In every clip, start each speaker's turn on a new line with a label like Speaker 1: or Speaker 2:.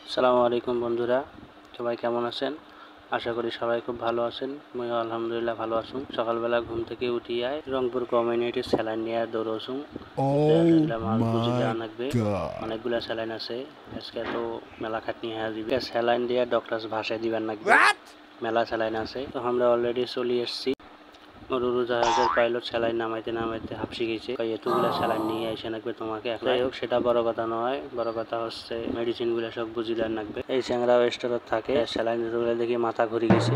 Speaker 1: আসসালামু আলাইকুম বন্ধুরা, সবাই কেমন আছেন? আশা করি সবাই খুব ভালো আছেন। মই আলহামদুলিল্লাহ ভালো আছি। সকালবেলা ঘুম থেকে উঠিয়ে রংপুর কমিউনিটি স্যালাইন নিয়ে দৌড়াচ্ছি। আসলে মাল বুঝি দেওয়া লাগবে, অনেকগুলা স্যালাইন আছে। আজকে তো মেলা খাটনি হয়ে যাবে। স্যালাইন দিয়ে ডক্টর ভাষায় দিবেন লাগবে, মেলা স্যালাইন আছে। তো আমরা অলরেডি চলে এসেছি। উড়োজাহাজের পাইলট স্যালাইন নামাইতে নামাইতে হাঁপসি গেছে। এতগুলা স্যালাইন নিয়ে এসে লাগবে তোমাকে। যাই হোক, সেটা বড় কথা নয়, বড় কথা হচ্ছে মেডিসিন গুলা সব বুঝিলেন লাগবে। এই চ্যাংরা স্টোরত থাকে, স্যালাইন যেগুলো দেখি মাথা ঘুরে গেছে।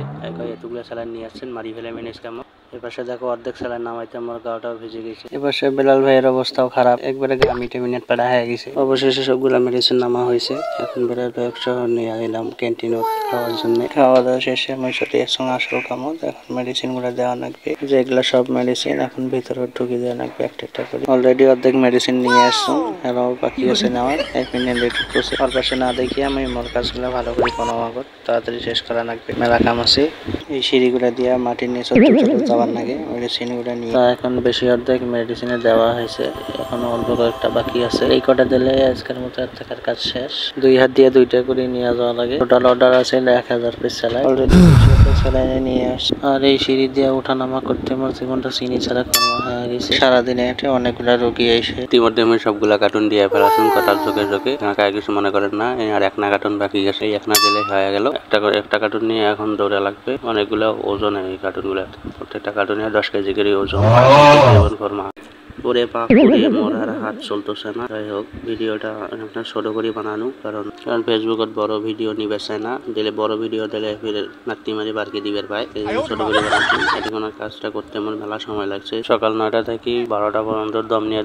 Speaker 1: এতগুলা স্যালাইন নিয়ে আসছেন, মারি ফেলে মেনেজ কেমন। এপাশে দেখো অর্ধেক স্যালাইন নামাইতে আমার গাওটাও ভিজে গেছে। এপাশে বেলাল ভাইয়ের অবস্থাও খারাপ, একবারে ঘামিটে মিনিট পাড়া হয়ে গেছে। অবশেষে সবগুলা মেডিসিন নামা হয়েছে। এখন বেলাল ভাই শহর নিয়ে এলাম ক্যান্টিনত খাওয়ার জন্য। খাওয়া দাওয়া শেষে আমার সাথে একসঙ্গে আসল কামত। এখন মেডিসিন গুলা দেওয়া লাগবে, যেগুলা সব মেডিসিন এখন ভিতরে ঢুকে দেওয়া লাগবে একটা একটা করে। অলরেডি অর্ধেক মেডিসিন নিয়ে আসছো, আরো বাকি আছে নেওয়ার। 1 মিনিট লেট করছে। ওর পাশে না দেখি আমি মোর কাজগুলো ভালো করে কোনো আগত তাড়াতাড়ি শেষ করা লাগবে, মেলা কাম আছে। এই সিঁড়িগুলা দিয়া মাটির নিচে যাওয়ার লাগে মেডিসিন গুলা নিয়ে। এখন বেশি অর্ধেক মেডিসিনে দেওয়া হয়েছে, এখন অল্প কয়েকটা বাকি আছে। এই কটা দিলে আজকের মতো থাকার কাজ শেষ। 2 হাত দিয়ে 2টা করে নিয়ে যাওয়া লাগে। টোটাল অর্ডার আছে 1000 পিস স্যালাইন। অলরেডি স্যালাইনে নিয়ে আসছে। আর এই সিঁড়ি দিয়ে ওঠানামা করতে আমার জীবনটা চিনি ছাড়া কর্ম হয়ে গেছে। সারাদিনে এটা অনেকগুলা রোগী এসে ইতিমধ্যে আমি সবগুলা কার্টুন দিয়ে ফেলাছুন কথার চোখে চোখে। কাকে কিছু মনে করেন না, আর 1 না কার্টুন বাকি গেছে। এই 1 না দিলে হয়ে গেল। একটা কার্টুন নিয়ে এখন দৌড়া লাগবে। অনেকগুলা ওজন এই কার্টুন গুলা, প্রত্যেকটা কার্টুনে 10 কেজি করে ওজন। ওরে পা পুড়িয়ে মরার হাত চলতেছে না। যাই হোক, ভিডিওটা একটা ছোট করে বানানো, কারণ ফেসবুকত বড় ভিডিও নিবে চায় না। দিলে বড় ভিডিও দিলে ফির নাতি মারি বারকে দিবে পায়। ছোট করে বানাচ্ছি। এখন কাজটা করতে আমার মেলা সময় লাগছে। সকাল 9টা থেকে 12টা পর্যন্ত দম নিয়ে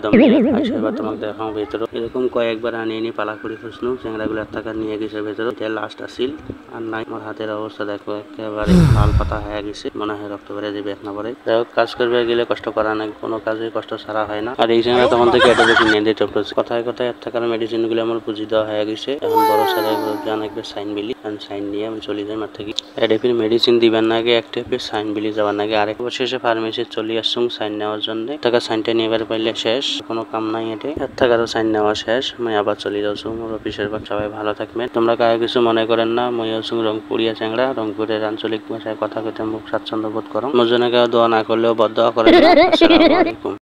Speaker 1: এবার তোমাকে দেখাও ভেতরে। এরকম কয়েকবার আনিয়ে পালা করে খুঁজনু। চ্যাংড়াগুলো টাকা নিয়ে গেছে ভেতরে। এটা লাস্ট আসিল আর নাই। আমার হাতের অবস্থা দেখো, একেবারে লাল পাতা হয়ে গেছে। মনে হয় রক্ত বেড়ে যাবে এক না পরে। যাই হোক, কাজ করবে গেলে কষ্ট করা নাই, কোনো কাজে কষ্ট ছাড়া হয় না। আর এই সময় তখন থেকে এটা বেশি নিয়ে দিতে হচ্ছে। কথায় কথায় থাকার মেডিসিন গুলো আমার বুঝি দেওয়া হয়ে গেছে। এখন বড় স্যারের জানাকবে সাইন বিলি, সাইন নিয়ে আমি চলে যাই মার থেকে। এটা ফির মেডিসিন দিবেন নাকি একটা ফির সাইন বিলি যাওয়ার নাকি আরেক শেষে ফার্মেসি চলে আসছুম সাইন নেওয়ার জন্য। টাকা সাইনটা নিয়ে পাইলে শেষ, কোনো কাম নাই। এটা এর টাকারও সাইন নেওয়া শেষ। আমি আবার চলে যাচ্ছি মোর অফিসের পর। সবাই ভালো থাকবেন, তোমরা কাকে কিছু মনে করেন না। মই হচ্ছি রংপুরিয়া চ্যাংড়া। রংপুরের আঞ্চলিক ভাষায় কথা কইতে মুখ স্বাচ্ছন্দ্য বোধ করো। মোর জন্য কেউ দোয়া না করলেও বদ দোয়া করেন না। আসসালামু আলাইকুম।